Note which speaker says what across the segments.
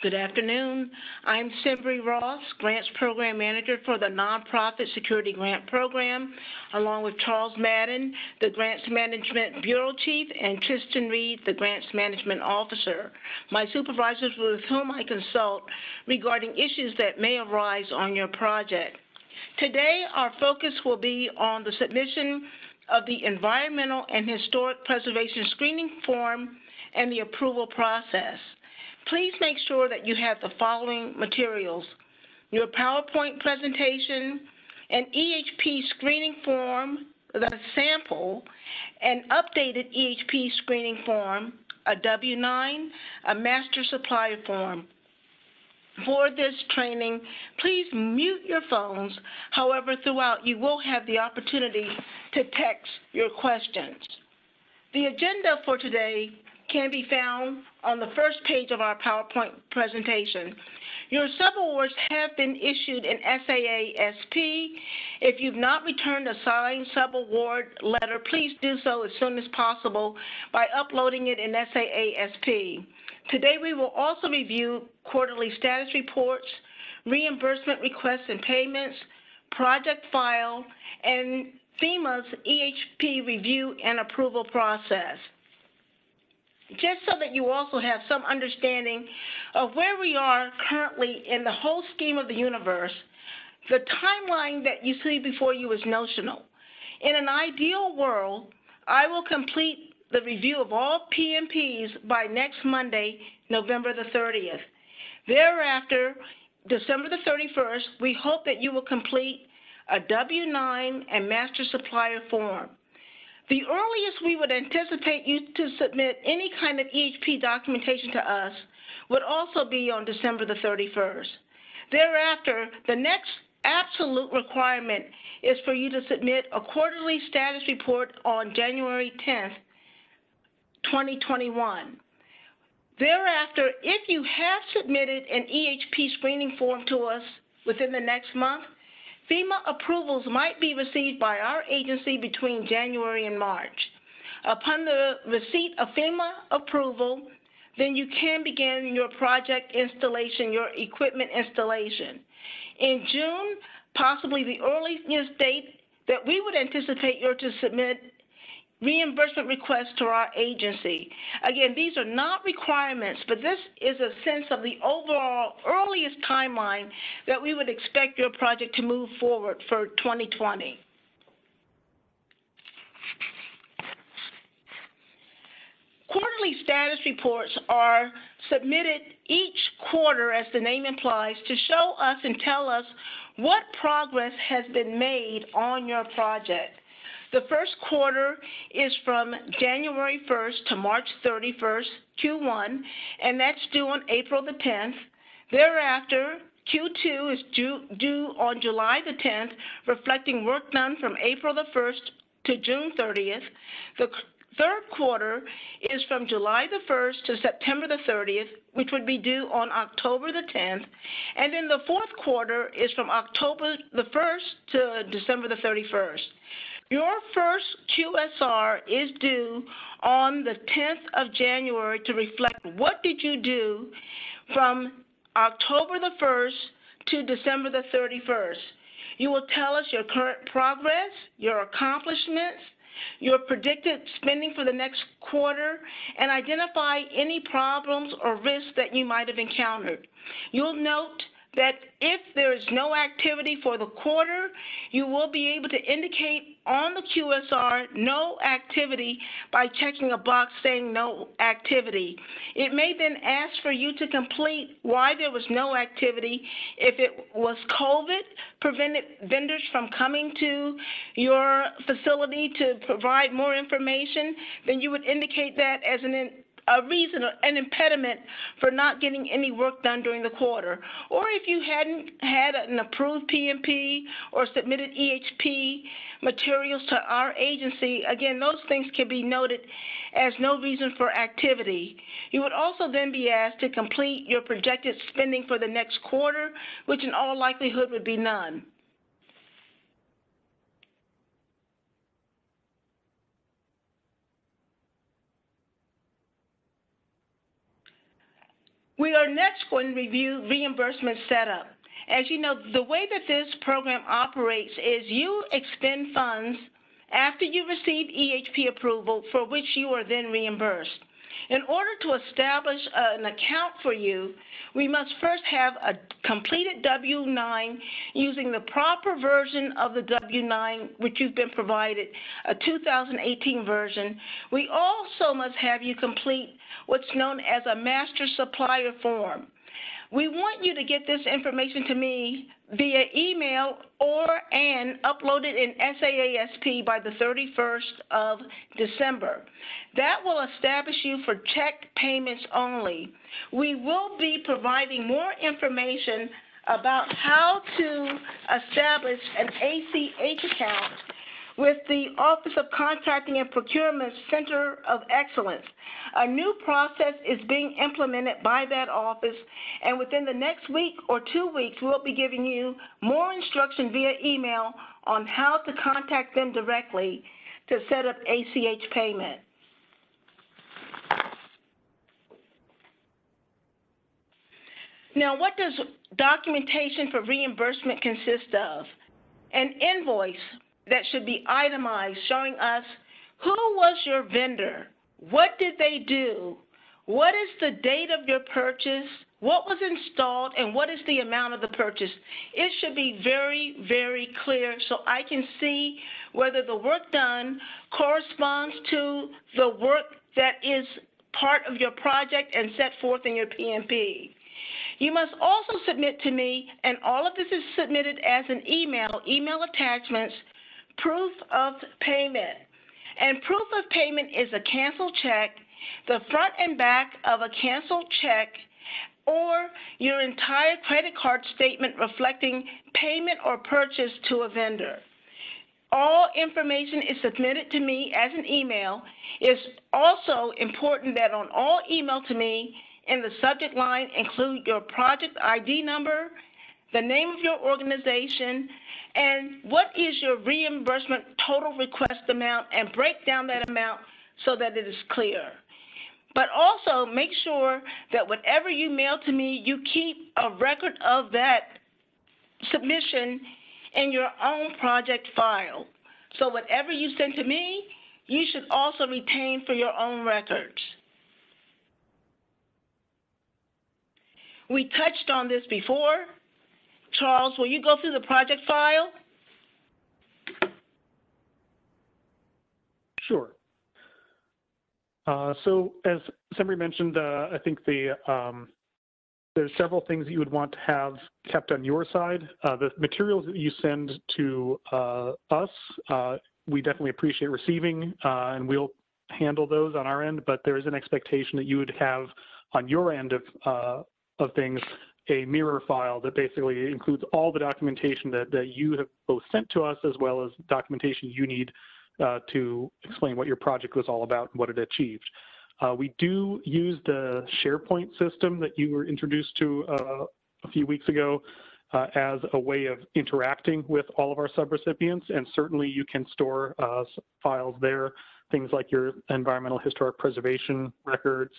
Speaker 1: Good afternoon. I'm Simbri Ross, Grants Program Manager for the Nonprofit Security Grant Program, along with Charles Madden, the Grants Management Bureau Chief, and Tristan Reed, the Grants Management Officer, my supervisors with whom I consult regarding issues that may arise on your project. Today, our focus will be on the submission of the Environmental and Historic Preservation Screening Form and the approval process. Please make sure that you have the following materials: your PowerPoint presentation, an EHP screening form, the sample, an updated EHP screening form, a W-9, a master supplier form. For this training, please mute your phones. However, throughout, you will have the opportunity to text your questions. The agenda for today can be found on the first page of our PowerPoint presentation. Your subawards have been issued in SAA-SP. If you've not returned a signed subaward letter, please do so as soon as possible by uploading it in SAA-SP. Today we will also review quarterly status reports, reimbursement requests and payments, project file, and FEMA's EHP review and approval process. Just so that you also have some understanding of where we are currently in the whole scheme of the universe, the timeline that you see before you is notional. In an ideal world, I will complete the review of all PMPs by next Monday, November the 30th. Thereafter, December the 31st, we hope that you will complete a W-9 and master supplier form. The earliest we would anticipate you to submit any kind of EHP documentation to us would also be on December the 31st. Thereafter, the next absolute requirement is for you to submit a quarterly status report on January 10th, 2021. Thereafter, if you have submitted an EHP screening form to us within the next month, FEMA approvals might be received by our agency between January and March. Upon the receipt of FEMA approval, then you can begin your project installation, your equipment installation. In June, possibly the earliest date that we would anticipate you to submit reimbursement requests to our agency. Again, these are not requirements, but this is a sense of the overall earliest timeline that we would expect your project to move forward for 2020. Quarterly status reports are submitted each quarter, as the name implies, to show us and tell us what progress has been made on your project. The first quarter is from January 1st to March 31st, Q1, and that's due on April the 10th. Thereafter, Q2 is due on July the 10th, reflecting work done from April the 1st to June 30th. The third quarter is from July the 1st to September the 30th, which would be due on October the 10th. And then the fourth quarter is from October the 1st to December the 31st. Your first QSR is due on the 10th of January to reflect what did you do from October the 1st to December the 31st. You will tell us your current progress, your accomplishments, your predicted spending for the next quarter, and identify any problems or risks that you might have encountered. You'll note that if there is no activity for the quarter, you will be able to indicate on the QSR no activity by checking a box saying no activity. It may then ask for you to complete why there was no activity. If it was COVID, prevented vendors from coming to your facility to provide more information, then you would indicate that as a reason, an impediment for not getting any work done during the quarter. Or if you hadn't had an approved PMP or submitted EHP materials to our agency, again, those things can be noted as no reason for activity. You would also then be asked to complete your projected spending for the next quarter, which in all likelihood would be none. We are next going to review reimbursement setup. As you know, the way that this program operates is you expend funds after you receive EHP approval for which you are then reimbursed. In order to establish an account for you, we must first have a completed W-9 using the proper version of the W-9 which you've been provided, a 2018 version. We also must have you complete what's known as a master supplier form. We want you to get this information to me via email and upload it in SAASP by the 31st of December. That will establish you for check payments only. We will be providing more information about how to establish an ACH account with the Office of Contracting and Procurement Center of Excellence. A new process is being implemented by that office, and within the next week or 2 weeks, we'll be giving you more instruction via email on how to contact them directly to set up ACH payment. Now, what does documentation for reimbursement consist of? An invoice that should be itemized showing us who was your vendor, what did they do, what is the date of your purchase, what was installed, and what is the amount of the purchase. It should be very, very clear so I can see whether the work done corresponds to the work that is part of your project and set forth in your PMP. You must also submit to me, and all of this is submitted as an email attachments, proof of payment. And proof of payment is a canceled check, the front and back of a canceled check, or your entire credit card statement reflecting payment or purchase to a vendor. All information is submitted to me as an email. It's also important that on all email to me, in the subject line, include your project ID number, the name of your organization, and what is your reimbursement total request amount, and break down that amount so that it is clear. But also make sure that whatever you mail to me, you keep a record of that submission in your own project file. So whatever you send to me, you should also retain for your own records. We touched on this before. Charles, will you go through the project file?
Speaker 2: Sure. So as Sembri mentioned, I think there's several things that you would want to have kept on your side. The materials that you send to us, we definitely appreciate receiving, and we'll handle those on our end, but there is an expectation that you would have on your end of things a mirror file that basically includes all the documentation that you have both sent to us, as well as documentation you need to explain what your project was all about and what it achieved. We do use the SharePoint system that you were introduced to a few weeks ago as a way of interacting with all of our subrecipients, and certainly you can store files there, things like your environmental historic preservation records,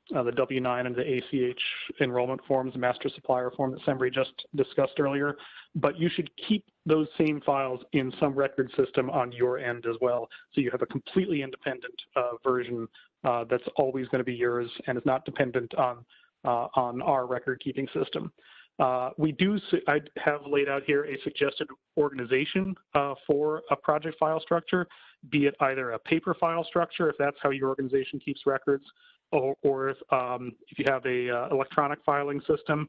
Speaker 2: the W-9 and the ACH enrollment forms, the master supplier form that Sembri just discussed earlier. But you should keep those same files in some record system on your end as well, so you have a completely independent version that's always going to be yours and is not dependent on our record keeping system. I have laid out here a suggested organization for a project file structure, be it either a paper file structure, if that's how your organization keeps records, or if you have a electronic filing system,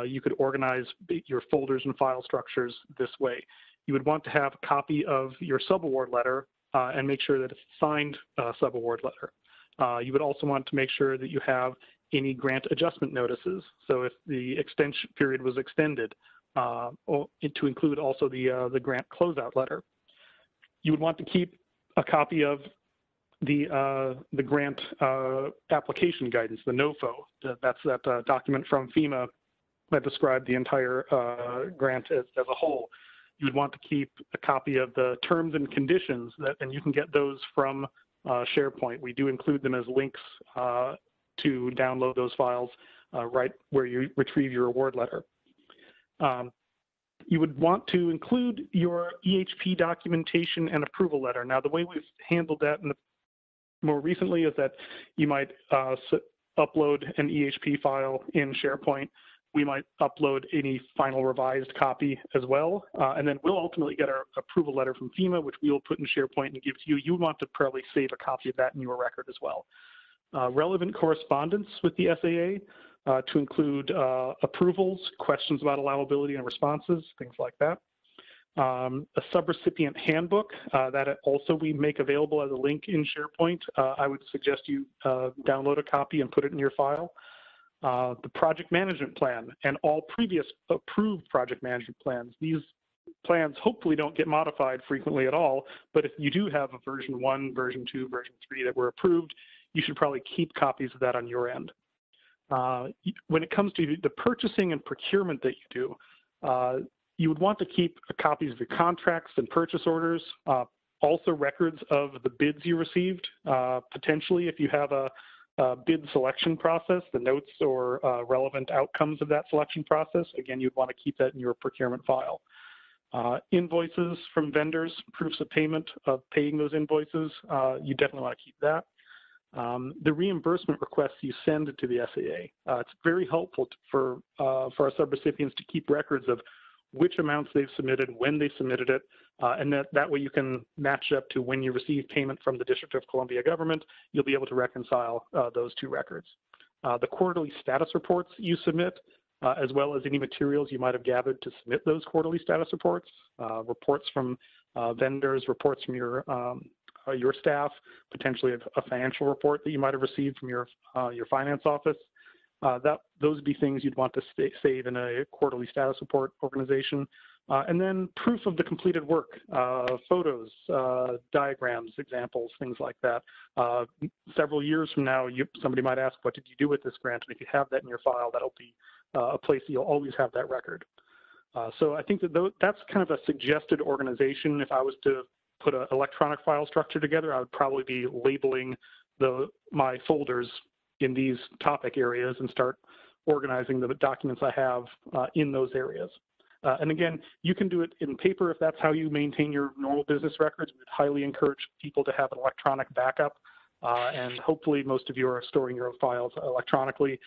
Speaker 2: you could organize your folders and file structures this way. You would want to have a copy of your subaward letter and make sure that it's a signed subaward letter. You would also want to make sure that you have any grant adjustment notices. So if the extension period was extended, to include also the grant closeout letter. You would want to keep a copy of the grant application guidance, the NOFO. That's that document from FEMA that described the entire grant as a whole. You would want to keep a copy of the terms and conditions, and you can get those from SharePoint. We do include them as links to download those files right where you retrieve your award letter. You would want to include your EHP documentation and approval letter. Now, the way we've handled that more recently is that you might upload an EHP file in SharePoint. We might upload any final revised copy as well, and then we'll ultimately get our approval letter from FEMA, which we will put in SharePoint and give to you. You want to probably save a copy of that in your record as well. Relevant correspondence with the SAA, to include approvals, questions about allowability and responses, things like that. A subrecipient handbook that also we make available as a link in SharePoint. I would suggest you download a copy and put it in your file. The project management plan and all previous approved project management plans. These plans hopefully don't get modified frequently at all, but if you do have a version 1, version 2, version 3 that were approved, you should probably keep copies of that on your end. When it comes to the purchasing and procurement that you do, you would want to keep copies of your contracts and purchase orders, also records of the bids you received, potentially if you have a bid selection process, the notes or relevant outcomes of that selection process. Again, you'd want to keep that in your procurement file. Invoices from vendors, proofs of payment of paying those invoices, you definitely want to keep that. The reimbursement requests you send to the SAA. It's very helpful for our subrecipients to keep records of which amounts they've submitted, when they submitted it, and that way you can match up to when you receive payment from the District of Columbia government. You'll be able to reconcile those two records. The quarterly status reports you submit, as well as any materials you might have gathered to submit those quarterly status reports, reports from vendors, reports from your staff, potentially a financial report that you might have received from your finance office. Those would be things you'd want to save in a quarterly status report organization. And then proof of the completed work, photos, diagrams, examples, things like that. Several years from now, somebody might ask, what did you do with this grant? And if you have that in your file, that'll be a place you'll always have that record. So I think that that's kind of a suggested organization. If I was to put an electronic file structure together, I would probably be labeling my folders in these topic areas and start organizing the documents I have in those areas. And again, you can do it in paper if that's how you maintain your normal business records. We'd highly encourage people to have an electronic backup. And hopefully most of you are storing your files electronically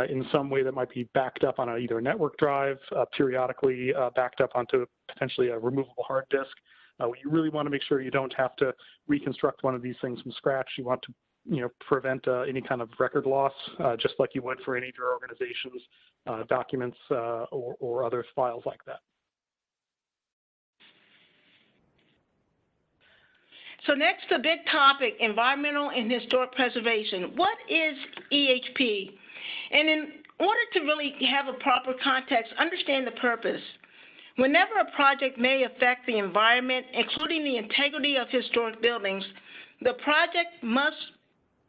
Speaker 2: in some way that might be backed up on either a network drive, periodically backed up onto potentially a removable hard disk. You really want to make sure you don't have to reconstruct one of these things from scratch. You want to prevent any kind of record loss, just like you would for any of your organization's documents or other files like that.
Speaker 1: So next, the big topic, environmental and historic preservation. What is EHP? And in order to really have a proper context, understand the purpose. Whenever a project may affect the environment, including the integrity of historic buildings, the project must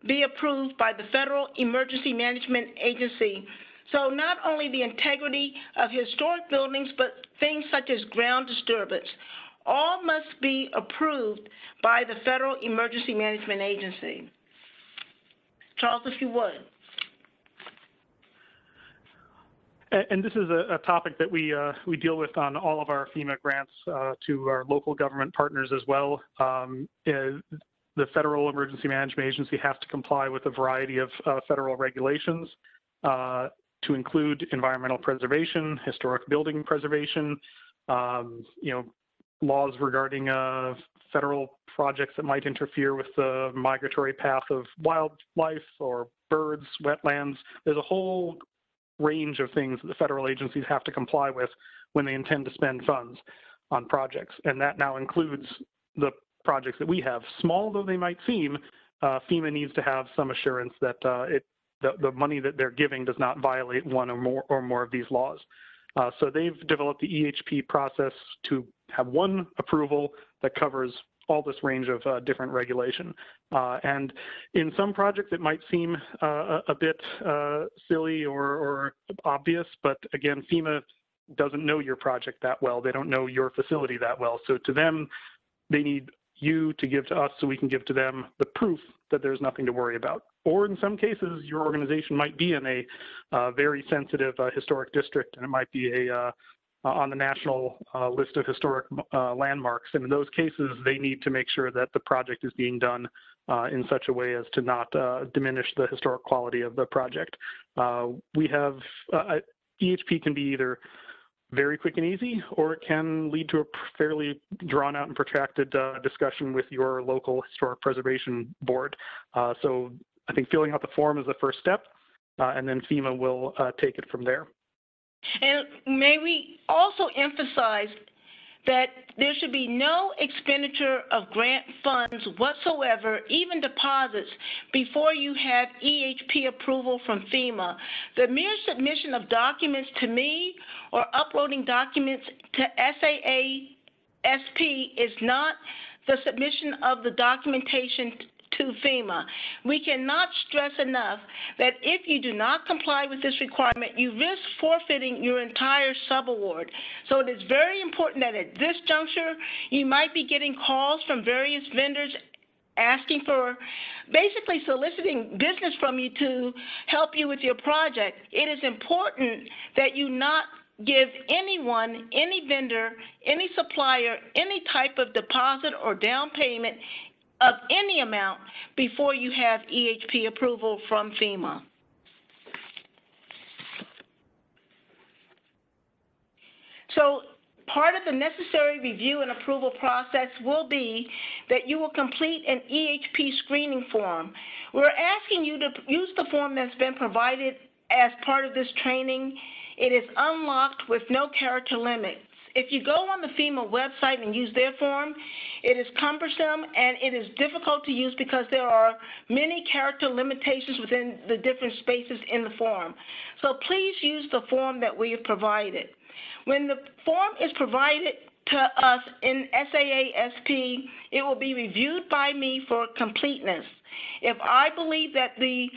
Speaker 1: be approved by the Federal Emergency Management Agency. So not only the integrity of historic buildings, but things such as ground disturbance, all must be approved by the Federal Emergency Management Agency. Charles, if you would.
Speaker 2: And this is a topic that we deal with on all of our FEMA grants to our local government partners as well. The Federal Emergency Management Agency has to comply with a variety of federal regulations to include environmental preservation, historic building preservation, laws regarding federal projects that might interfere with the migratory path of wildlife or birds, wetlands. There's a whole range of things that the federal agencies have to comply with when they intend to spend funds on projects. And that now includes the projects that we have. Small though they might seem, FEMA needs to have some assurance that the money that they're giving does not violate one or more of these laws. So they've developed the EHP process to have one approval that covers all this range of different regulation. And in some projects, it might seem a bit silly or obvious, but again, FEMA doesn't know your project that well. They don't know your facility that well. So to them, they need you to give to us so we can give to them the proof that there's nothing to worry about. Or in some cases, your organization might be in a very sensitive historic district, and it might be on the national list of historic landmarks. And in those cases, they need to make sure that the project is being done in such a way as to not diminish the historic quality of the project. We have, EHP can be either very quick and easy, or it can lead to a fairly drawn out and protracted discussion with your local historic preservation board. So I think filling out the form is the first step, and then FEMA will take it from there.
Speaker 1: And may we also emphasize that there should be no expenditure of grant funds whatsoever, even deposits, before you have EHP approval from FEMA. The mere submission of documents to me or uploading documents to SAA-SP is not the submission of the documentation to FEMA. We cannot stress enough that if you do not comply with this requirement, you risk forfeiting your entire subaward. So it is very important that at this juncture, you might be getting calls from various vendors asking for, basically soliciting business from you to help you with your project. It is important that you not give anyone, any vendor, any supplier, any type of deposit or down payment of any amount before you have EHP approval from FEMA. So part of the necessary review and approval process will be that you will complete an EHP screening form. We're asking you to use the form that's been provided as part of this training. It is unlocked with no character limit. If you go on the FEMA website and use their form, it is cumbersome and it is difficult to use because there are many character limitations within the different spaces in the form. So please use the form that we have provided. When the form is provided to us in SAA-SP, it will be reviewed by me for completeness. If I believe that the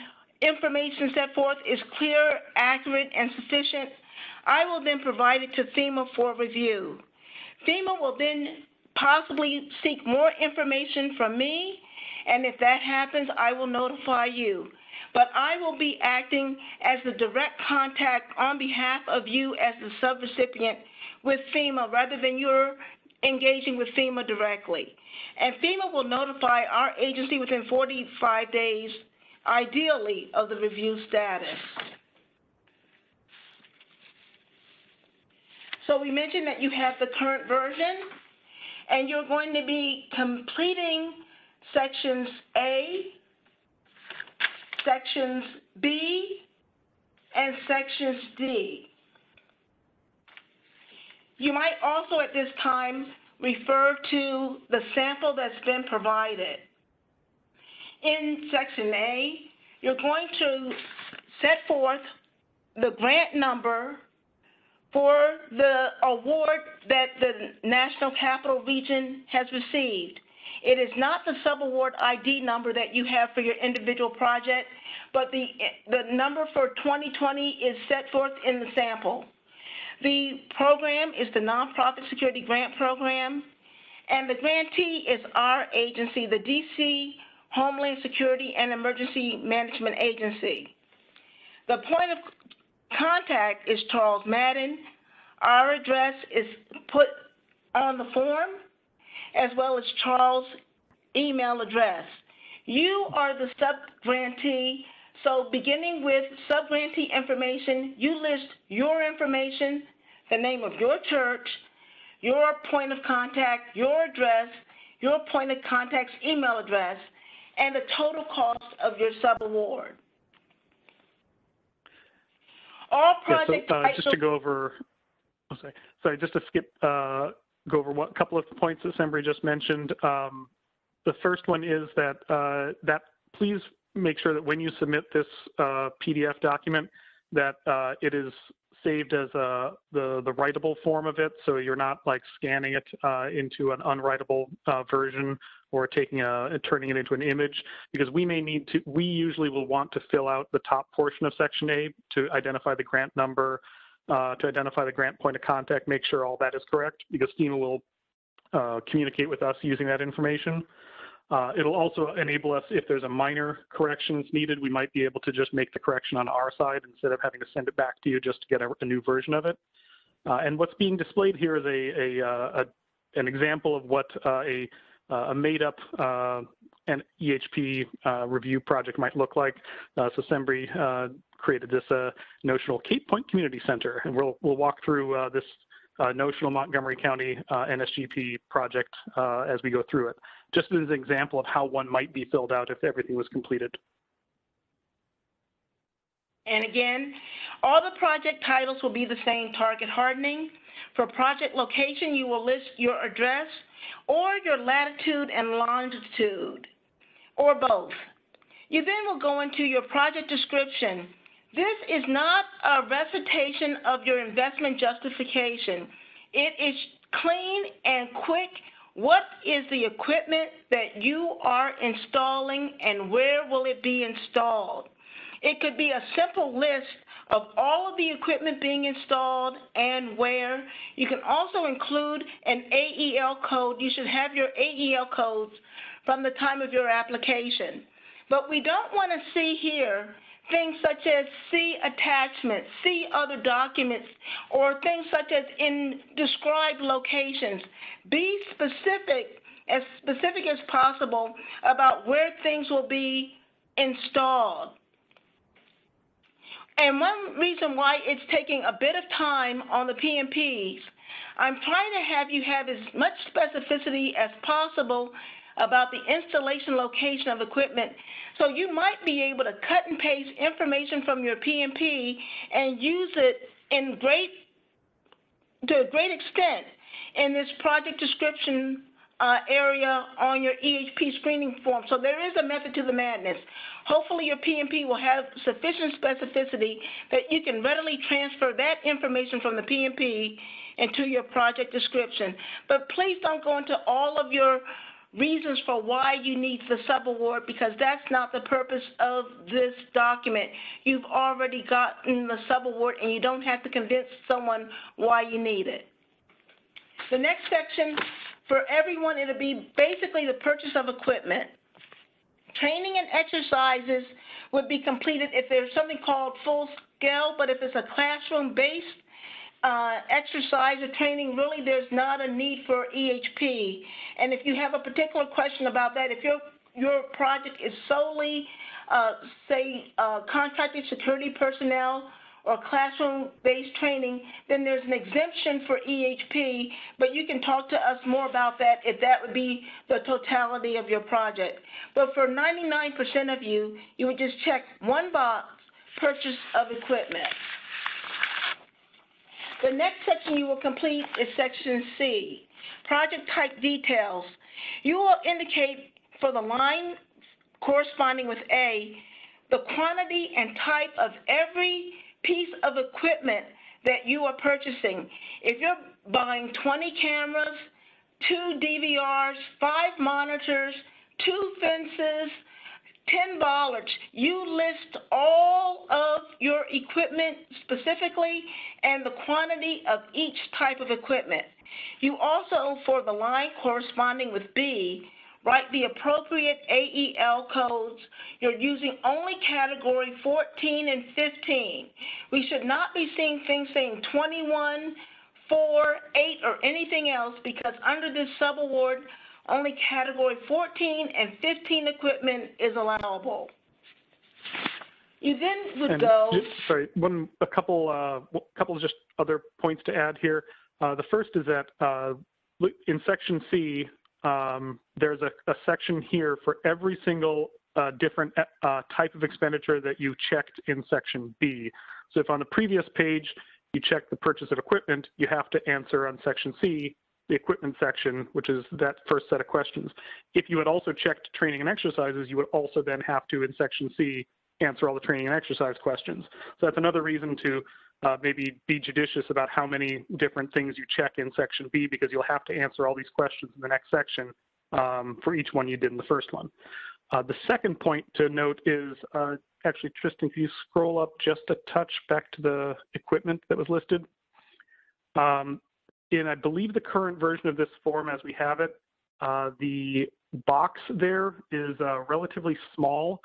Speaker 1: information set forth is clear, accurate, and sufficient, I will then provide it to FEMA for review. FEMA will then possibly seek more information from me, and if that happens, I will notify you. But I will be acting as the direct contact on behalf of you as the subrecipient with FEMA rather than you're engaging with FEMA directly. And FEMA will notify our agency within 45 days, ideally, of the review status. So we mentioned that you have the current version, and you're going to be completing sections A, sections B, and sections D. You might also at this time refer to the sample that's been provided. In section A, you're going to set forth the grant number for the award that the National Capital Region has received. It is not the subaward ID number that you have for your individual project, but the number for 2020 is set forth in the sample. The program is the Nonprofit Security Grant Program, and the grantee is our agency, the DC Homeland Security and Emergency Management Agency. The point of contact is Charles Madden. Our address is put on the form, as well as Charles' email address. You are the sub-grantee, so beginning with sub-grantee information, you list your information, the name of your church, your point of contact, your address, your point of contact's email address, and the total cost of your sub-award. All project
Speaker 2: just to go over, just to skip, go over a couple of points that Sembri just mentioned. The first one is that please make sure that when you submit this PDF document, that it is saved as the writable form of it, so you're not like scanning it into an unwritable version or turning it into an image, because we usually will want to fill out the top portion of Section A to identify the grant number, to identify the grant point of contact, make sure all that is correct, because FEMA will communicate with us using that information. It'll also enable us, if there's a minor corrections needed, we might be able to just make the correction on our side instead of having to send it back to you just to get a new version of it. And what's being displayed here is an example of what a made-up an EHP review project might look like. So SEMBRI created this notional Cape Point Community Center, and we'll walk through this notional Montgomery County NSGP project as we go through it, just as an example of how one might be filled out if everything was completed.
Speaker 1: And again, all the project titles will be the same: target hardening. For project location, you will list your address or your latitude and longitude, or both. You then will go into your project description. This is not a recitation of your investment justification. It is clean and quick. What is the equipment that you are installing and where will it be installed? It could be a simple list of all of the equipment being installed and where. You can also include an AEL code. You should have your AEL codes from the time of your application. But we don't want to see here things such as see attachments, see other documents, or things such as in described locations. Be specific as possible about where things will be installed. And one reason why it's taking a bit of time on the PMPs, I'm trying to have you have as much specificity as possible about the installation location of equipment. So you might be able to cut and paste information from your PMP and use it to a great extent in this project description area on your EHP screening form. So there is a method to the madness. Hopefully your PMP will have sufficient specificity that you can readily transfer that information from the PMP into your project description. But please don't go into all of your reasons for why you need the subaward, because that's not the purpose of this document. You've already gotten the subaward and you don't have to convince someone why you need it. The next section, for everyone, it'll be basically the purchase of equipment. Training and exercises would be completed if there's something called full scale, but if it's a classroom-based exercise or training, really there's not a need for EHP. And if you have a particular question about that, if your project is solely, say, contracted security personnel or classroom-based training, then there's an exemption for EHP, but you can talk to us more about that if that would be the totality of your project. But for 99% of you, you would just check one box, purchase of equipment. The next section you will complete is section C, project type details. You will indicate for the line corresponding with A, the quantity and type of every piece of equipment that you are purchasing. If you're buying 20 cameras, 2 DVRs, 5 monitors, 2 fences, 10 bollards, you list all of your equipment specifically and the quantity of each type of equipment. You also, for the line corresponding with B, write the appropriate AEL codes. You're using only category 14 and 15. We should not be seeing things saying 21, 4, 8, or anything else, because under this subaward, only category 14 and 15 equipment is allowable. You then would go.
Speaker 2: Sorry, a couple just other points to add here. The first is that in section C, there's a section here for every single different type of expenditure that you checked in section B. So if on the previous page you checked the purchase of equipment, you have to answer on section C the equipment section, which is that first set of questions. If you had also checked training and exercises, you would also then have to, in section C, answer all the training and exercise questions. So that's another reason to maybe be judicious about how many different things you check in section B, because you'll have to answer all these questions in the next section for each one you did in the first one. The second point to note is, actually, Tristan, if you scroll up just a touch back to the equipment that was listed. In, I believe, the current version of this form as we have it, the box there is relatively small.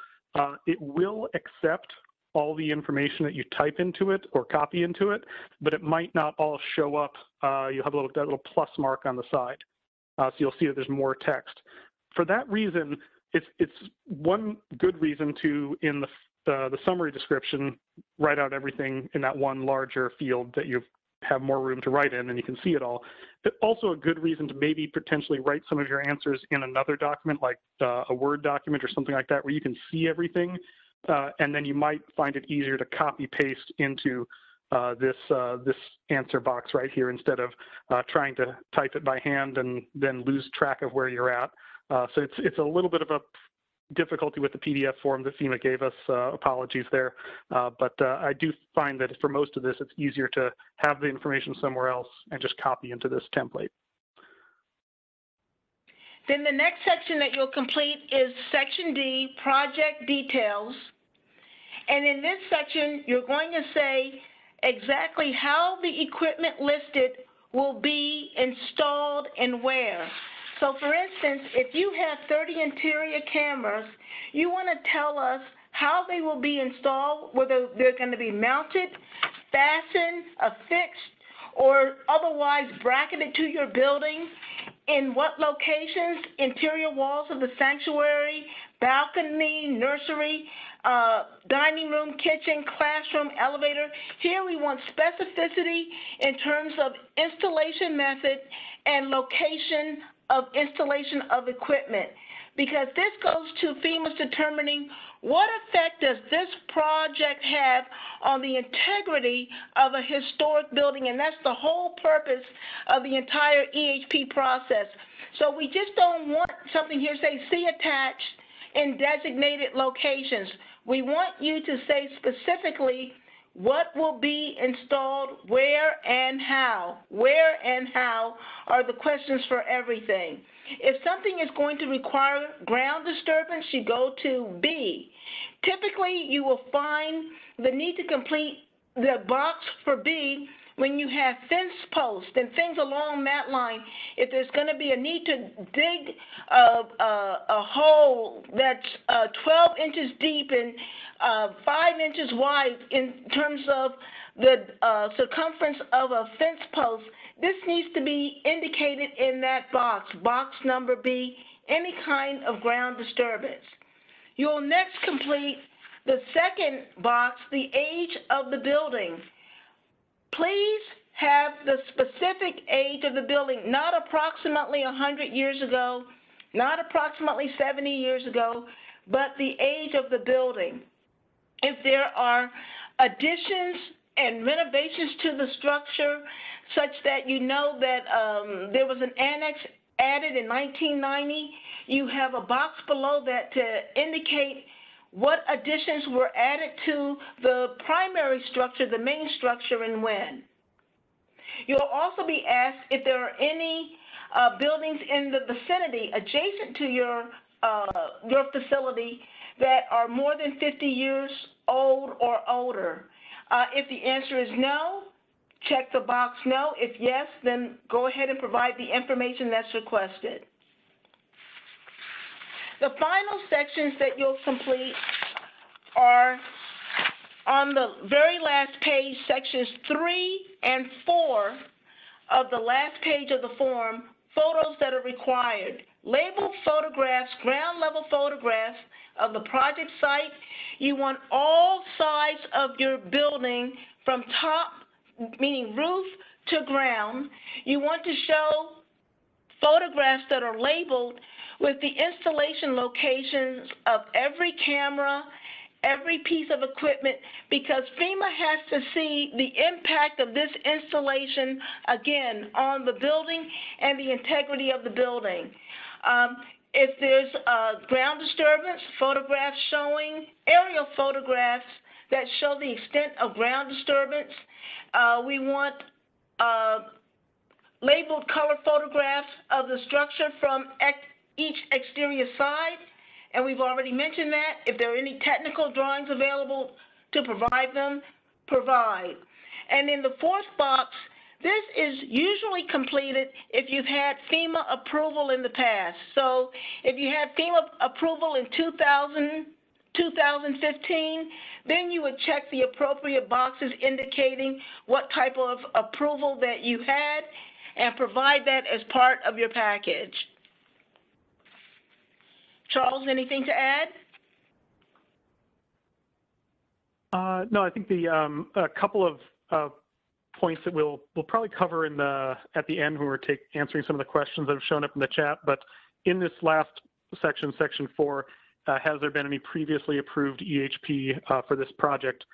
Speaker 2: It will accept all the information that you type into it or copy into it, but it might not all show up. You'll have that little plus mark on the side. So you'll see that there's more text. For that reason, it's one good reason to, in the summary description, write out everything in that one larger field that you have more room to write in and you can see it all. It's also a good reason to maybe potentially write some of your answers in another document, like a Word document or something like that, where you can see everything. And then you might find it easier to copy paste into this answer box right here instead of trying to type it by hand and then lose track of where you're at. So it's a little bit of a difficulty with the PDF form that FEMA gave us. Apologies there. But I do find that for most of this, it's easier to have the information somewhere else and just copy into this template.
Speaker 1: Then the next section that you'll complete is Section D, Project Details. And in this section, you're going to say exactly how the equipment listed will be installed and where. So for instance, if you have 30 interior cameras, you want to tell us how they will be installed, whether they're going to be mounted, fastened, affixed, or otherwise bracketed to your building, in what locations, interior walls of the sanctuary, balcony, nursery, dining room, kitchen, classroom, elevator. Here we want specificity in terms of installation method and location of installation of equipment, because this goes to FEMA's determining what effect does this project have on the integrity of a historic building, and that's the whole purpose of the entire EHP process. So we just don't want something here say see attached in designated locations. We want you to say specifically what will be installed, where and how. Where and how are the questions for everything. If something is going to require ground disturbance, you go to B. Typically, you will find the need to complete the box for B when you have fence posts and things along that line. If there's going to be a need to dig a hole that's 12 inches deep and 5 inches wide in terms of the circumference of a fence post, this needs to be indicated in that box. Box number B, any kind of ground disturbance. You'll next complete the second box, the age of the building. Please have the specific age of the building, not approximately 100 years ago, not approximately 70 years ago, but the age of the building. If there are additions and renovations to the structure such that you know that there was an annex added in 1990, you have a box below that to indicate what additions were added to the primary structure, the main structure, and when. You'll also be asked if there are any buildings in the vicinity adjacent to your facility that are more than 50 years old or older. If the answer is no, check the box no. If yes, then go ahead and provide the information that's requested. The final sections that you'll complete are on the very last page, sections 3 and 4 of the last page of the form, photos that are required. Labeled photographs, ground level photographs of the project site. You want all sides of your building from top, meaning roof, to ground. You want to show photographs that are labeled with the installation locations of every camera, every piece of equipment, because FEMA has to see the impact of this installation, again, on the building and the integrity of the building. If there's ground disturbance, photographs showing, aerial photographs that show the extent of ground disturbance. We want labeled color photographs of the structure from each exterior side, and we've already mentioned that. If there are any technical drawings available to provide them, provide. And in the fourth box, This is usually completed if you've had FEMA approval in the past. So if you had FEMA approval in 2015, then you would check the appropriate boxes indicating what type of approval that you had and provide that as part of your package. Charles, anything to add?
Speaker 2: No, I think a couple of points that we'll probably cover at the end when we're answering some of the questions that have shown up in the chat. But in this last section, section 4, has there been any previously approved EHP for this project?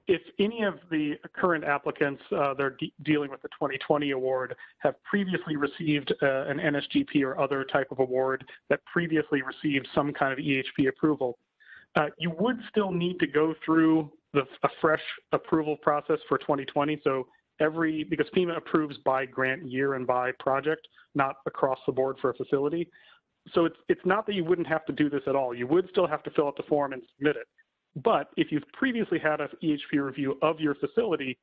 Speaker 2: If any of the current applicants that are dealing with the 2020 award have previously received an NSGP or other type of award that previously received some kind of EHP approval, you would still need to go through a fresh approval process for 2020. So because FEMA approves by grant year and by project, not across the board for a facility. So it's not that you wouldn't have to do this at all. You would still have to fill out the form and submit it. But if you've previously had an EHP review of your facility,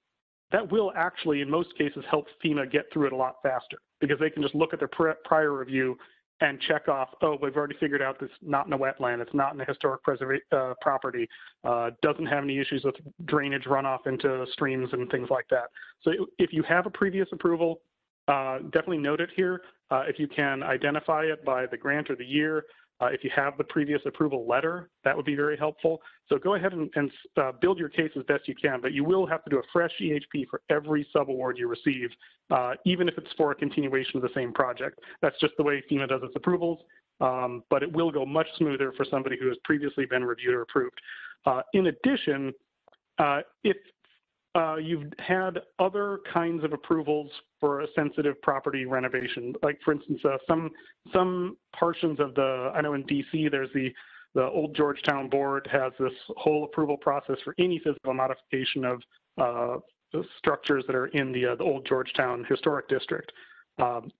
Speaker 2: that will actually, in most cases, help FEMA get through it a lot faster because they can just look at their prior review and check off, oh, we've already figured out this not in a wetland, it's not in a historic property, doesn't have any issues with drainage runoff into streams and things like that. So if you have a previous approval, definitely note it here. If you can identify it by the grant or the year, if you have the previous approval letter, that would be very helpful. So go ahead and build your case as best you can, but you will have to do a fresh EHP for every subaward you receive, even if it's for a continuation of the same project. That's just the way FEMA does its approvals, but it will go much smoother for somebody who has previously been reviewed or approved. In addition, if you've had other kinds of approvals for a sensitive property renovation, like for instance, some portions of I know in DC, there's the Old Georgetown Board has this whole approval process for any physical modification of the structures that are in the Old Georgetown Historic District.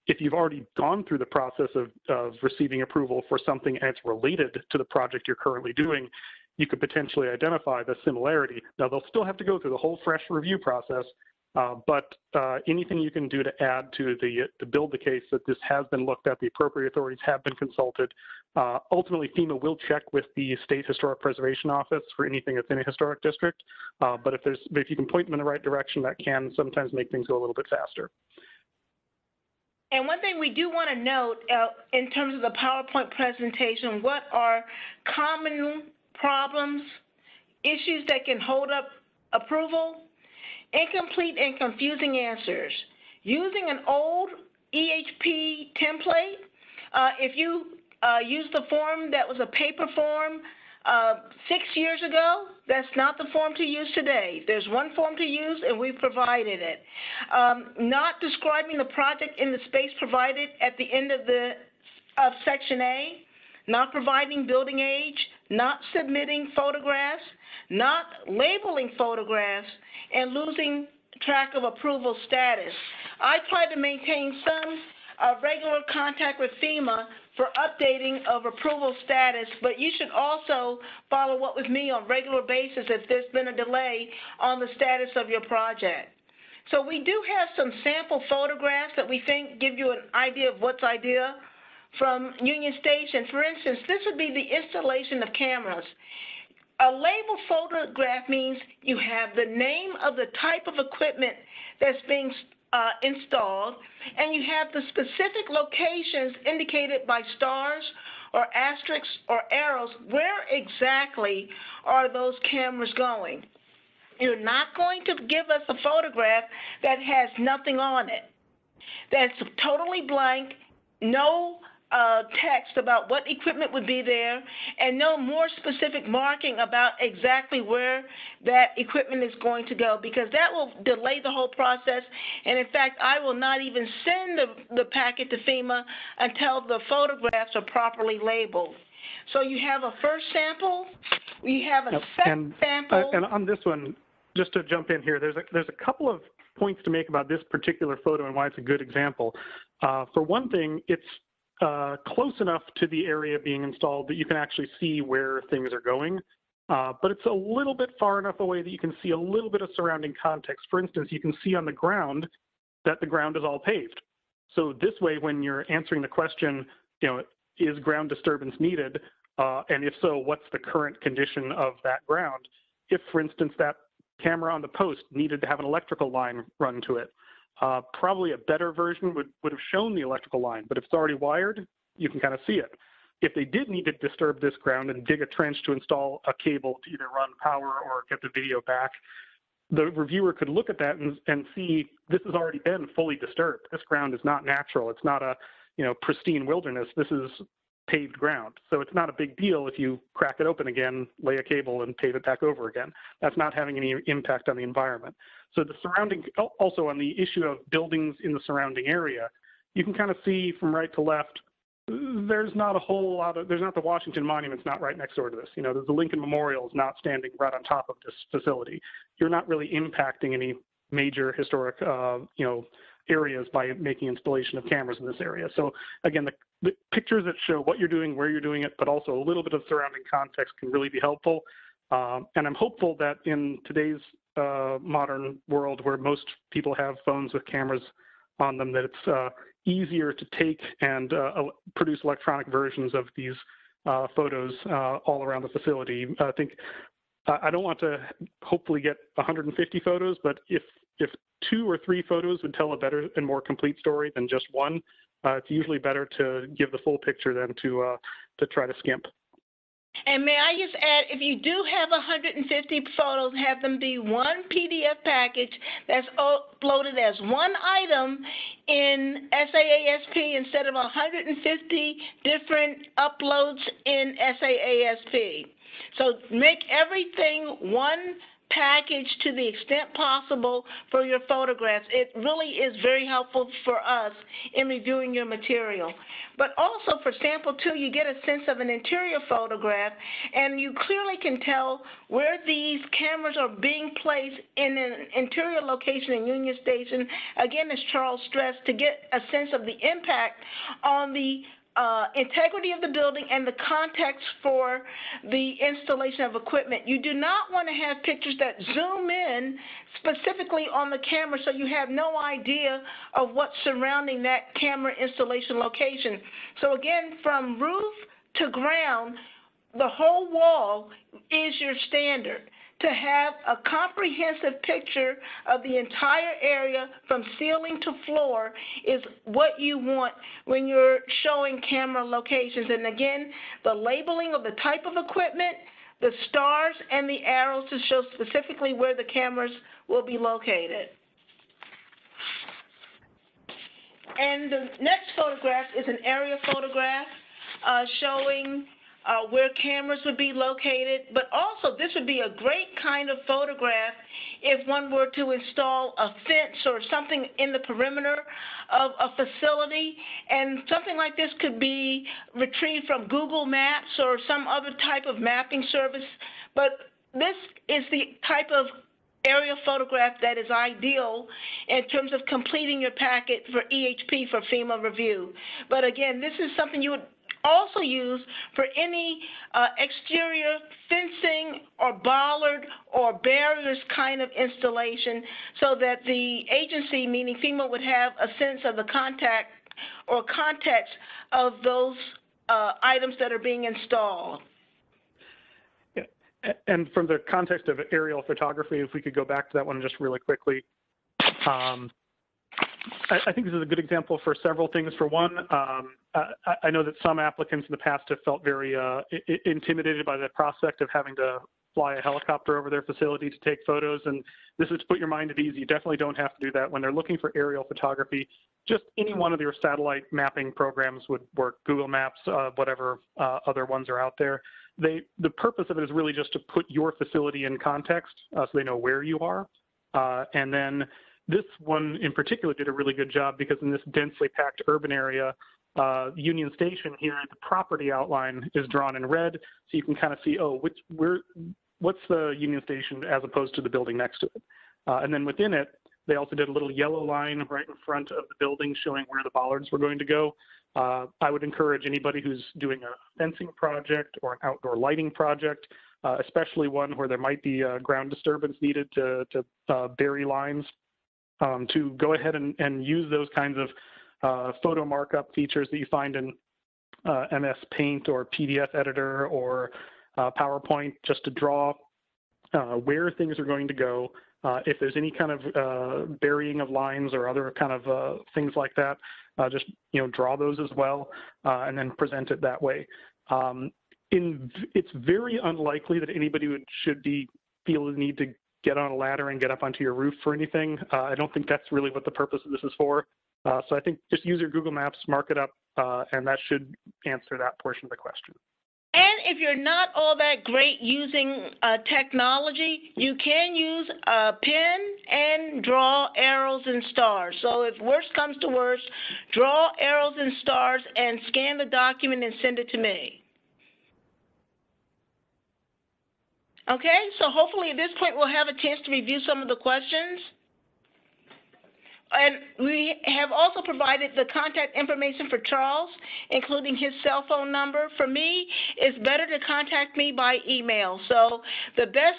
Speaker 2: If you've already gone through the process of receiving approval for something and it's related to the project you're currently doing, you could potentially identify the similarity. Now, they'll still have to go through the whole fresh review process, but anything you can do to add to build the case that this has been looked at, the appropriate authorities have been consulted. Ultimately, FEMA will check with the State Historic Preservation Office for anything that's in a historic district, but if you can point them in the right direction, that can sometimes make things go a little bit faster.
Speaker 1: And one thing we do want to note in terms of the PowerPoint presentation, what are common problems, issues that can hold up approval, incomplete and confusing answers. Using an old EHP template, if you use the form that was a paper form 6 years ago, that's not the form to use today. There's one form to use and we've provided it. Not describing the project in the space provided at the end of Section A, not providing building age, not submitting photographs, not labeling photographs, and losing track of approval status. I try to maintain some regular contact with FEMA for updating of approval status, but you should also follow up with me on a regular basis if there's been a delay on the status of your project. So we do have some sample photographs that we think give you an idea of what's idea from Union Station. For instance, this would be the installation of cameras. A labeled photograph means you have the name of the type of equipment that's being installed, and you have the specific locations indicated by stars or asterisks or arrows. Where exactly are those cameras going? You're not going to give us a photograph that has nothing on it, that's totally blank, no text about what equipment would be there, and no more specific marking about exactly where that equipment is going to go, because that will delay the whole process. And in fact, I will not even send the packet to FEMA until the photographs are properly labeled. So you have a first sample, we have a second sample.
Speaker 2: And on this one, just to jump in here, there's a couple of points to make about this particular photo and why it's a good example. For one thing, it's close enough to the area being installed that you can actually see where things are going. but it's a little bit far enough away that you can see a little bit of surrounding context. For instance, you can see on the ground that the ground is all paved. So this way, when you're answering the question, is ground disturbance needed? And if so, what's the current condition of that ground? If, for instance, that camera on the post needed to have an electrical line run to it, probably a better version would have shown the electrical line, but if it's already wired, you can kind of see it. If they did need to disturb this ground and dig a trench to install a cable to either run power or get the video back, the reviewer could look at that and see this has already been fully disturbed. This ground is not natural. It's not a pristine wilderness. This is paved ground. So it's not a big deal if you crack it open again, lay a cable, and pave it back over again. That's not having any impact on the environment. So the surrounding, also on the issue of buildings in the surrounding area, you can kind of see from right to left, there's not a whole lot of, there's not the Washington Monument's not right next door to this. The Lincoln Memorial is not standing right on top of this facility. You're not really impacting any major historic, areas by making installation of cameras in this area. So again, the pictures that show what you're doing, where you're doing it, but also a little bit of surrounding context can really be helpful. And I'm hopeful that in today's modern world where most people have phones with cameras on them, that it's easier to take and produce electronic versions of these photos all around the facility. I don't want to hopefully get 150 photos, but if 2 or 3 photos would tell a better and more complete story than just one, it's usually better to give the full picture than to try to skimp.
Speaker 1: And may I just add, if you do have 150 photos, have them be one PDF package that's uploaded as one item in SAASP instead of 150 different uploads in SAASP. So make everything one package to the extent possible for your photographs. It really is very helpful for us in reviewing your material. But also for sample 2, you get a sense of an interior photograph, and you clearly can tell where these cameras are being placed in an interior location in Union Station, again, as Charles stressed, to get a sense of the impact on the integrity of the building and the context for the installation of equipment. You do not want to have pictures that zoom in specifically on the camera so you have no idea of what's surrounding that camera installation location. So again, from roof to ground, the whole wall is your standard. To have a comprehensive picture of the entire area from ceiling to floor is what you want when you're showing camera locations. And again, the labeling of the type of equipment, the stars and the arrows to show specifically where the cameras will be located. And the next photograph is an area photograph showing where cameras would be located, but also this would be a great kind of photograph if one were to install a fence or something in the perimeter of a facility, and something like this could be retrieved from Google Maps or some other type of mapping service, but this is the type of aerial photograph that is ideal in terms of completing your packet for EHP for FEMA review. But again, this is something you would also use for any exterior fencing or bollard or barriers kind of installation, so that the agency, meaning FEMA, would have a sense of the contact or context of those items that are being installed.
Speaker 2: Yeah. And from the context of aerial photography, if we could go back to that one just really quickly. I think this is a good example for several things. For one, I know that some applicants in the past have felt very intimidated by the prospect of having to fly a helicopter over their facility to take photos, and this is to put your mind at ease. You definitely don't have to do that. When they're looking for aerial photography, just any one of your satellite mapping programs would work, Google Maps, whatever other ones are out there. The purpose of it is really just to put your facility in context so they know where you are, and then this one in particular did a really good job because in this densely packed urban area, Union Station here, the property outline is drawn in red, so you can kind of see, what's the Union Station as opposed to the building next to it. And then within it, they also did a little yellow line right in front of the building showing where the bollards were going to go. I would encourage anybody who's doing a fencing project or an outdoor lighting project especially one where there might be ground disturbance needed to bury lines, to go ahead and use those kinds of photo markup features that you find in MS Paint or PDF editor or PowerPoint, just to draw where things are going to go. If there's any kind of burying of lines or other kind of things like that, just draw those as well, and then present it that way. It's very unlikely that anybody should feel the need to get on a ladder and get up onto your roof for anything. I don't think that's really what the purpose of this is for. So I think just use your Google Maps, mark it up, and that should answer that portion of the question.
Speaker 1: And if you're not all that great using technology, you can use a pen and draw arrows and stars. So if worst comes to worst, draw arrows and stars and scan the document and send it to me. Okay, so hopefully at this point we'll have a chance to review some of the questions. And we have also provided the contact information for Charles, including his cell phone number. For me, it's better to contact me by email. So the best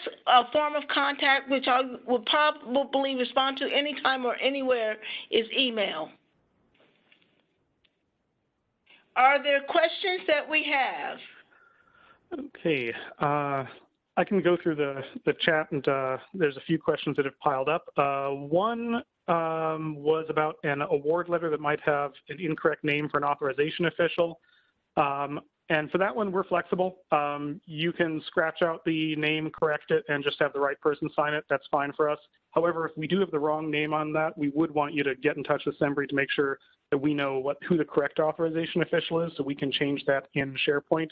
Speaker 1: form of contact, which I will probably respond to anytime or anywhere, is email. Are there questions that we have?
Speaker 2: Okay. I can go through the chat, and there's a few questions that have piled up. One was about an award letter that might have an incorrect name for an authorization official. And for that one, we're flexible. You can scratch out the name, correct it, and just have the right person sign it. That's fine for us. However, if we do have the wrong name on that, we would want you to get in touch with SEMBRI to make sure that we know who the correct authorization official is, so we can change that in SharePoint.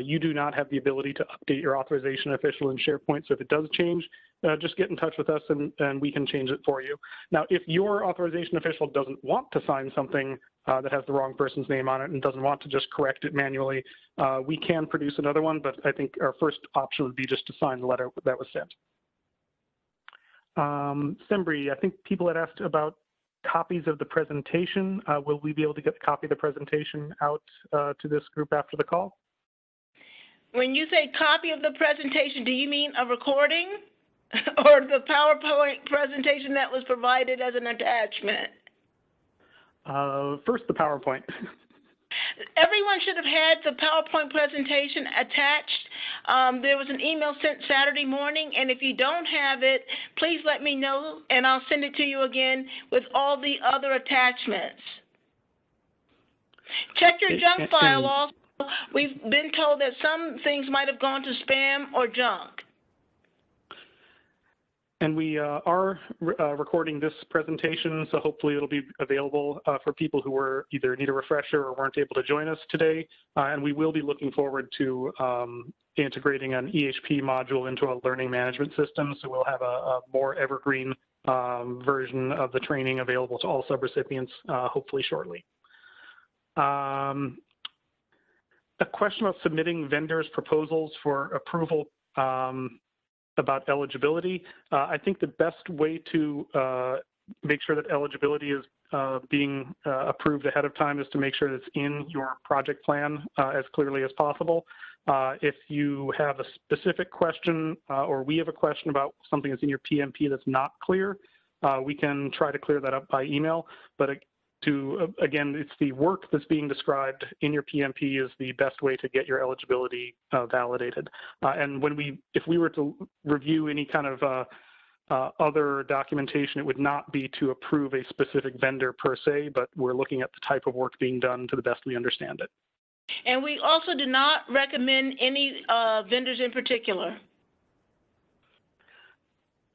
Speaker 2: You do not have the ability to update your authorization official in SharePoint, so if it does change, just get in touch with us and we can change it for you. Now, if your authorization official doesn't want to sign something that has the wrong person's name on it and doesn't want to just correct it manually, we can produce another one, but I think our first option would be just to sign the letter that was sent. SEMBRI, I think people had asked about copies of the presentation. Will we be able to get a copy of the presentation out to this group after the call?
Speaker 1: When you say copy of the presentation, do you mean a recording or the PowerPoint presentation that was provided as an attachment?
Speaker 2: First, the PowerPoint.
Speaker 1: Everyone should have had the PowerPoint presentation attached. There was an email sent Saturday morning, and if you don't have it, please let me know, and I'll send it to you again with all the other attachments. Check your junk file also. We've been told that some things might have gone to spam or junk.
Speaker 2: And we are recording this presentation, so hopefully it'll be available for people who were either need a refresher or weren't able to join us today. And we will be looking forward to integrating an EHP module into a learning management system, so we'll have a more evergreen version of the training available to all subrecipients hopefully shortly. A question about submitting vendors' proposals for approval about eligibility. I think the best way to make sure that eligibility is being approved ahead of time is to make sure that it's in your project plan as clearly as possible. If you have a specific question or we have a question about something that's in your PMP that's not clear, we can try to clear that up by email. But again, it's the work that's being described in your PMP is the best way to get your eligibility validated. And if we were to review any kind of other documentation, it would not be to approve a specific vendor per se, but we're looking at the type of work being done to the best we understand it.
Speaker 1: And we also do not recommend any vendors in particular.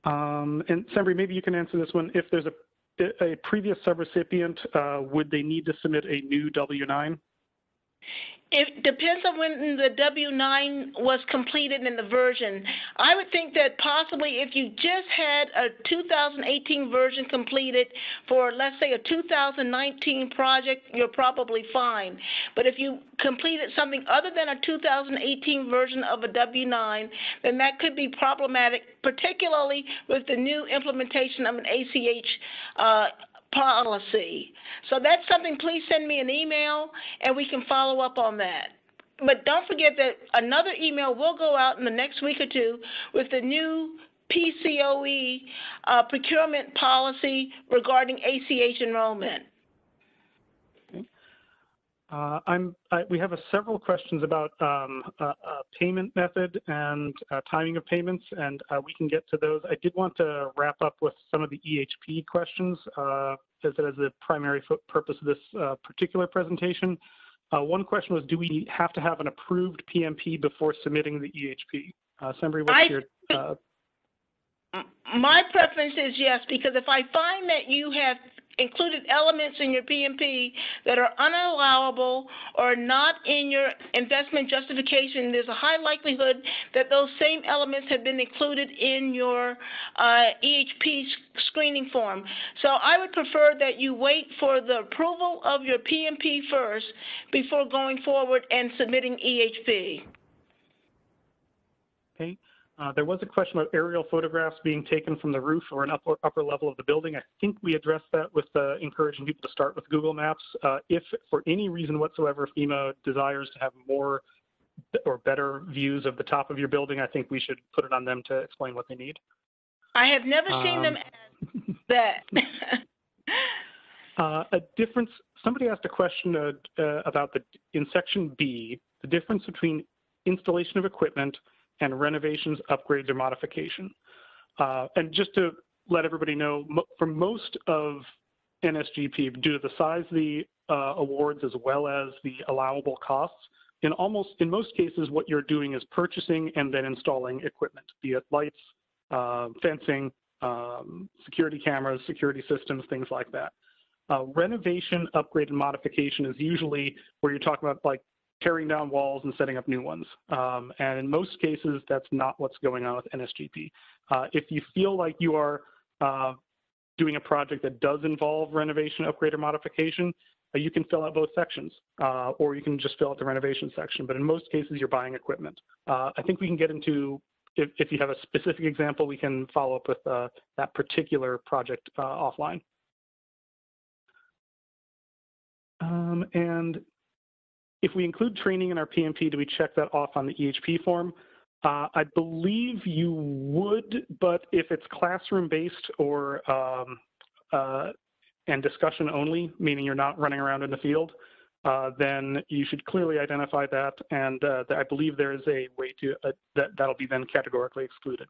Speaker 2: And SEMBRI, maybe you can answer this one. If there's a previous subrecipient, would they need to submit a new W-9?
Speaker 1: It depends on when the W-9 was completed in the version. I would think that possibly if you just had a 2018 version completed for, let's say, a 2019 project, you're probably fine. But if you completed something other than a 2018 version of a W-9, then that could be problematic, particularly with the new implementation of an ACH policy. So that's something, please send me an email and we can follow up on that. but don't forget that another email will go out in the next week or two with the new PCOE procurement policy regarding ACH enrollment.
Speaker 2: We have several questions about payment method and timing of payments, and we can get to those. I did want to wrap up with some of the EHP questions as the primary purpose of this particular presentation. One question was, do we have to have an approved PMP before submitting the EHP? Sembri, what's your...
Speaker 1: My preference is yes, because if I find that you have included elements in your PMP that are unallowable or not in your investment justification, there's a high likelihood that those same elements have been included in your EHP screening form. So I would prefer that you wait for the approval of your PMP first before going forward and submitting EHP.
Speaker 2: Okay. There was a question about aerial photographs being taken from the roof or an upper level of the building. I think we addressed that with encouraging people to start with Google Maps. If for any reason whatsoever FEMA desires to have more or better views of the top of your building, I think we should put it on them to explain what they need.
Speaker 1: I have never seen them as that.
Speaker 2: A difference, somebody asked a question about in section B, the difference between installation of equipment and renovations, upgrades, or modification. And just to let everybody know, for most of NSGP, due to the size of the awards as well as the allowable costs, in most cases, what you're doing is purchasing and then installing equipment, be it lights, fencing, security cameras, security systems, things like that. Renovation, upgrade, and modification is usually where you're talking about like tearing down walls and setting up new ones. And in most cases, that's not what's going on with NSGP. If you feel like you are doing a project that does involve renovation, upgrade, or modification, you can fill out both sections, or you can just fill out the renovation section. But in most cases, you're buying equipment. I think we can get into, if you have a specific example, we can follow up with that particular project offline. And if we include training in our PMP, do we check that off on the EHP form? I believe you would, but if it's classroom-based or and discussion only, meaning you're not running around in the field, then you should clearly identify that, and I believe there is a way to that'll be then categorically excluded.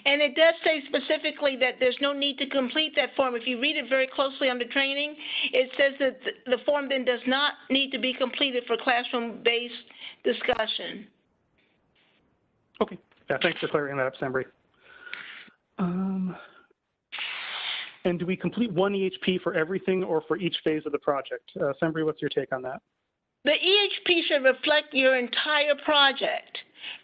Speaker 1: And it does say specifically that there's no need to complete that form. If you read it very closely under training, it says that the form then does not need to be completed for classroom-based discussion.
Speaker 2: Okay. Yeah, thanks for clearing that up, Sembri. And do we complete one EHP for everything or for each phase of the project? Sembri, what's your take on that?
Speaker 1: The EHP should reflect your entire project.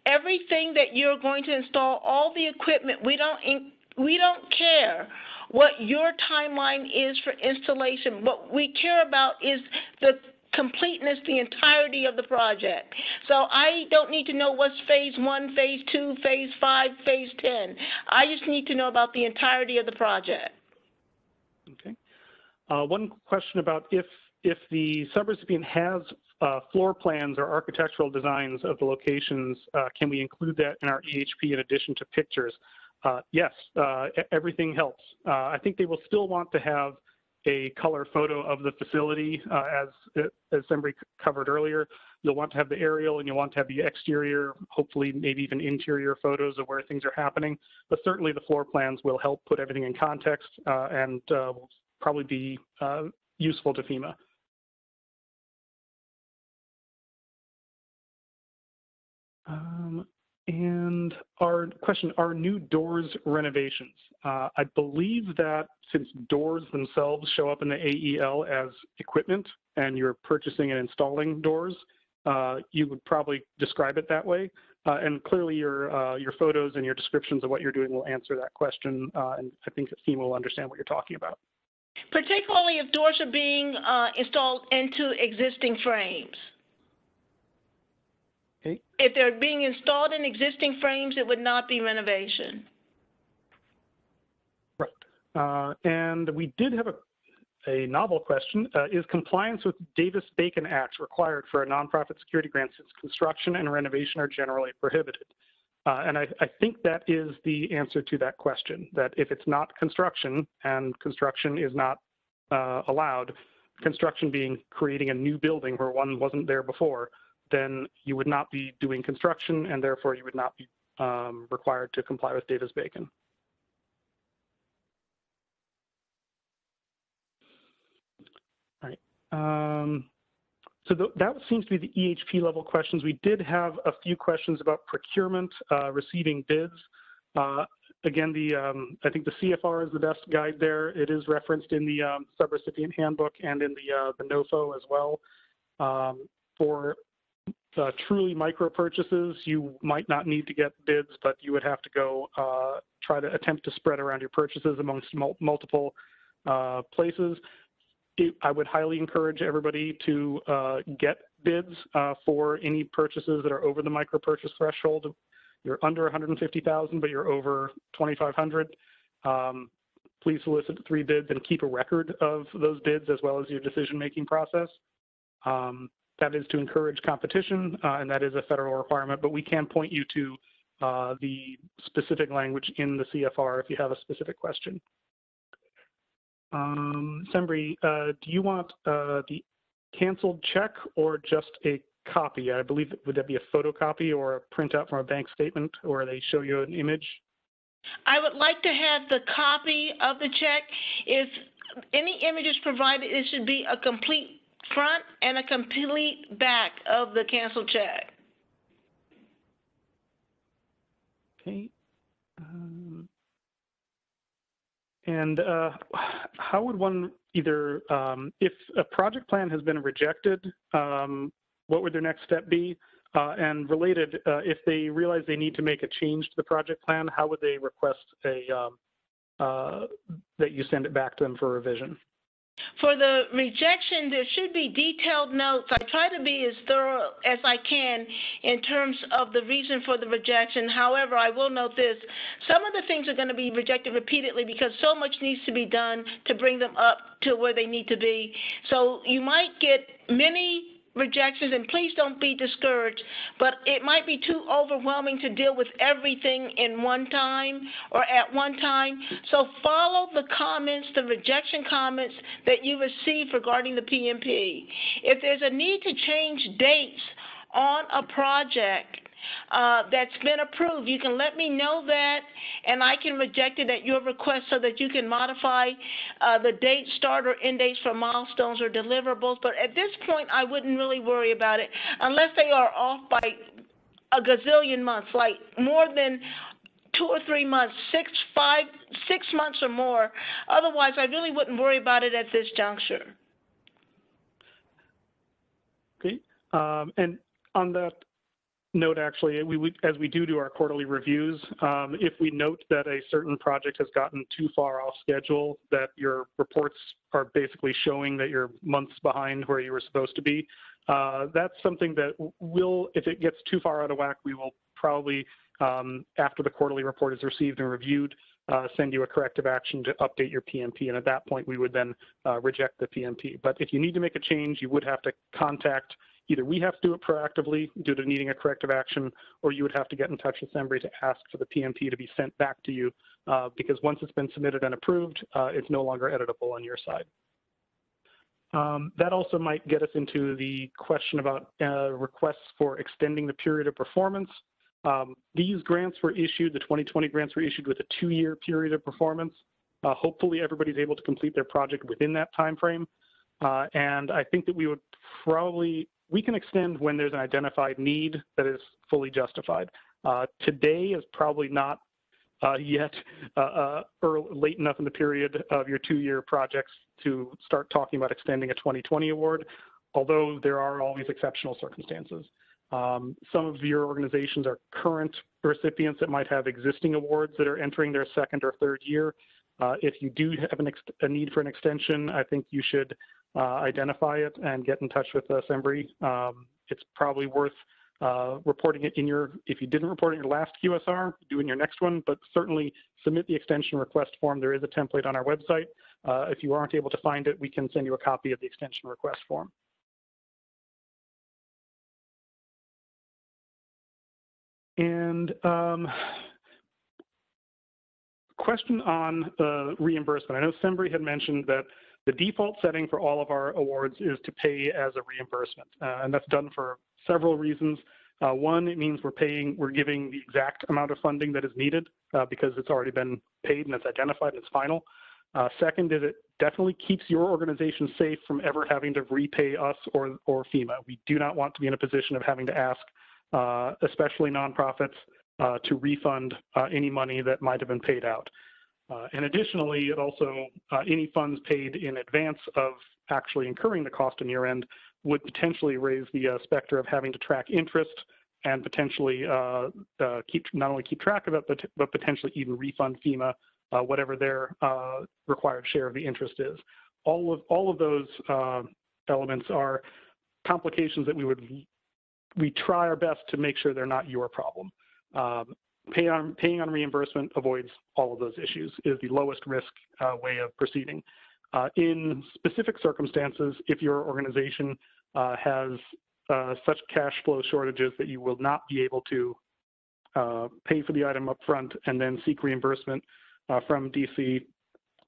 Speaker 1: Everything that you're going to install, all the equipment, we don't care what your timeline is for installation. What we care about is the completeness, the entirety of the project. So I don't need to know what's phase 1, phase 2, phase 5, phase 10. I just need to know about the entirety of the project.
Speaker 2: Okay. One question about if the subrecipient has floor plans or architectural designs of the locations, can we include that in our EHP in addition to pictures? Yes, everything helps. I think they will still want to have a color photo of the facility, as Sembri covered earlier. You'll want to have the aerial and you'll want to have the exterior, hopefully maybe even interior photos of where things are happening. But certainly the floor plans will help put everything in context and will probably be useful to FEMA. And our question, are new doors renovations? I believe that since doors themselves show up in the AEL as equipment and you're purchasing and installing doors, you would probably describe it that way. And clearly your photos and your descriptions of what you're doing will answer that question. And I think that FEMA will understand what you're talking about.
Speaker 1: Particularly if doors are being installed into existing frames.
Speaker 2: Okay.
Speaker 1: If they're being installed in existing frames, it would not be renovation.
Speaker 2: Right. And we did have a novel question. Is compliance with DavisBacon Act required for a nonprofit security grant since construction and renovation are generally prohibited? And I think that is the answer to that question, that if it's not construction and construction is not allowed, construction being creating a new building where one wasn't there before, then you would not be doing construction and therefore you would not be required to comply with DavisBacon. All right. So that seems to be the EHP level questions. We did have a few questions about procurement, receiving bids. Again, I think the CFR is the best guide there. It is referenced in the subrecipient handbook and in the NOFO as well. For truly micro purchases, you might not need to get bids, but you would have to go try to attempt to spread around your purchases amongst multiple places. I would highly encourage everybody to get bids for any purchases that are over the micro purchase threshold. You're under 150,000, but you're over 2,500. Please solicit 3 bids and keep a record of those bids as well as your decision-making process. That is to encourage competition, and that is a federal requirement, but we can point you to the specific language in the CFR if you have a specific question. Sembri, do you want the canceled check or just a copy? I believe, would that be a photocopy or a printout from a bank statement, or they show you an image?
Speaker 1: I would like to have the copy of the check. If any images provided, it should be a complete front and a complete back of the canceled check.
Speaker 2: Okay. And how would one either, if a project plan has been rejected, what would their next step be? And related, if they realize they need to make a change to the project plan, how would they request that you send it back to them for revision?
Speaker 1: For the rejection, there should be detailed notes. I try to be as thorough as I can in terms of the reason for the rejection. However, I will note this. Some of the things are going to be rejected repeatedly because so much needs to be done to bring them up to where they need to be. So you might get many rejections, and please don't be discouraged, but it might be too overwhelming to deal with everything in one time or at one time. So follow the comments, the rejection comments that you received regarding the PMP. If there's a need to change dates on a project that's been approved, you can let me know that, and I can reject it at your request so that you can modify the date, start, or end dates for milestones or deliverables. But at this point, I wouldn't really worry about it unless they are off by a gazillion months, like more than 2 or 3 months, 6 months or more. Otherwise, I really wouldn't worry about it at this juncture.
Speaker 2: Okay, and on that note, actually, as we do our quarterly reviews, if we note that a certain project has gotten too far off schedule, that your reports are basically showing that you're months behind where you were supposed to be, that's something that will, if it gets too far out of whack, we will probably, after the quarterly report is received and reviewed, send you a corrective action to update your PMP, and at that point we would then reject the PMP. But if you need to make a change, you would have to contact, either we have to do it proactively due to needing a corrective action, or you would have to get in touch with Sembri to ask for the PMP to be sent back to you, because once it's been submitted and approved, it's no longer editable on your side. That also might get us into the question about requests for extending the period of performance. These grants were issued, the 2020 grants were issued with a 2-year period of performance. Hopefully everybody's able to complete their project within that time frame. And I think that we would probably, we can extend when there's an identified need that is fully justified. Today is probably not yet late enough in the period of your 2-year projects to start talking about extending a 2020 award, although there are always exceptional circumstances. Some of your organizations are current recipients that might have existing awards that are entering their 2nd or 3rd year. If you do have a need for an extension, I think you should identify it and get in touch with Sembri. It's probably worth reporting it if you didn't report it in your last QSR, do it in your next one, but certainly submit the extension request form. There is a template on our website. If you aren't able to find it, we can send you a copy of the extension request form. And question on reimbursement. I know Sembri had mentioned that the default setting for all of our awards is to pay as a reimbursement, and that's done for several reasons. One, it means we're giving the exact amount of funding that is needed because it's already been paid and it's identified and it's final. Second is it definitely keeps your organization safe from ever having to repay us or FEMA. We do not want to be in a position of having to ask, especially nonprofits, to refund any money that might have been paid out. And additionally, it also, any funds paid in advance of actually incurring the cost on your end would potentially raise the specter of having to track interest and potentially not only keep track of it, but potentially even refund FEMA whatever their required share of the interest is. All of those elements are complications that we try our best to make sure they're not your problem. Paying on reimbursement avoids all of those issues, is the lowest risk way of proceeding. In specific circumstances, if your organization has such cash flow shortages that you will not be able to pay for the item up front and then seek reimbursement from DC,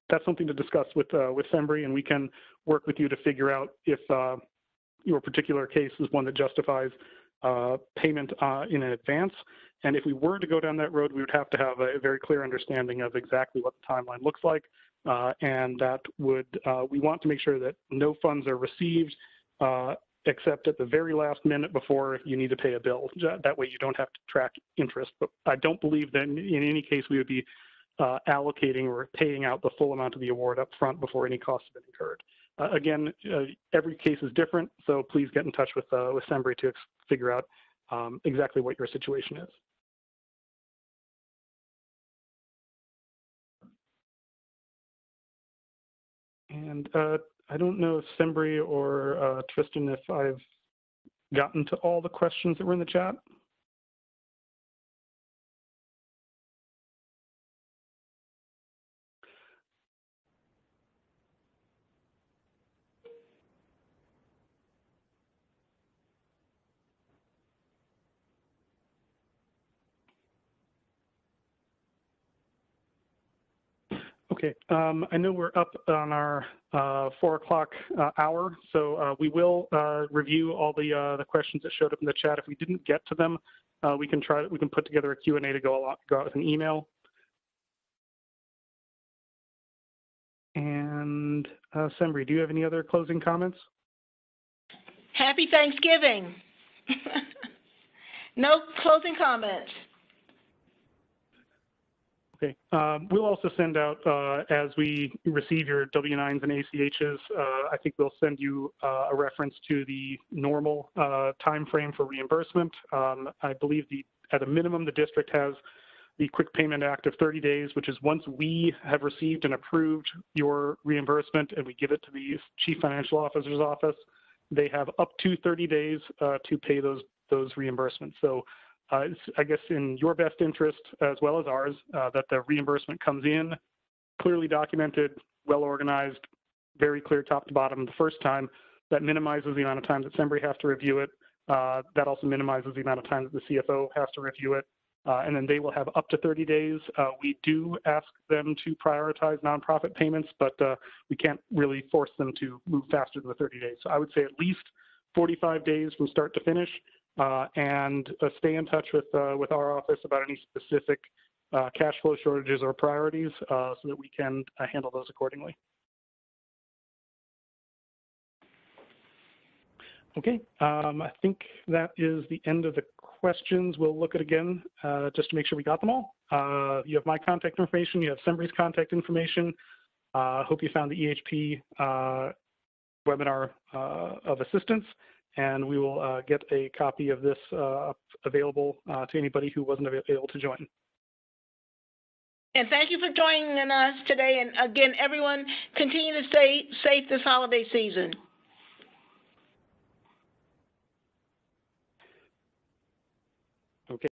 Speaker 2: that's something to discuss with Sembri, and we can work with you to figure out if your particular case is one that justifies payment in advance. And if we were to go down that road, we would have to have a very clear understanding of exactly what the timeline looks like. And that would, we want to make sure that no funds are received except at the very last minute before you need to pay a bill. That way you don't have to track interest. But I don't believe that in any case we would be allocating or paying out the full amount of the award up front before any costs have been incurred. Again, every case is different, so please get in touch with Sembri to figure out exactly what your situation is. And I don't know if Sembri or Tristan, if I've gotten to all the questions that were in the chat. Okay, I know we're up on our 4 o'clock hour, so we will review all the questions that showed up in the chat. If we didn't get to them, we can put together a Q&A to go out with an email. And Sembri, do you have any other closing comments?
Speaker 1: Happy Thanksgiving. No closing comments.
Speaker 2: Okay. We'll also send out, as we receive your W-9s and ACHs, I think we'll send you a reference to the normal time frame for reimbursement. I believe at a minimum, the district has the Quick Payment Act of 30 days, which is once we have received and approved your reimbursement and we give it to the Chief Financial Officer's office, they have up to 30 days to pay those reimbursements. So it's, I guess, in your best interest as well as ours that the reimbursement comes in clearly documented, well organized, very clear top to bottom the first time. That minimizes the amount of time that Sembri has to review it. That also minimizes the amount of time that the CFO has to review it. And then they will have up to 30 days. We do ask them to prioritize nonprofit payments, but we can't really force them to move faster than the 30 days. So I would say at least 45 days from start to finish. And stay in touch with our office about any specific cash flow shortages or priorities so that we can handle those accordingly. Okay, I think that is the end of the questions. We'll look at it again just to make sure we got them all. You have my contact information. You have Sembri's contact information. Hope you found the EHP webinar of assistance. And we will get a copy of this available to anybody who wasn't able to join.
Speaker 1: And thank you for joining us today. And again, everyone, continue to stay safe this holiday season.
Speaker 2: Okay.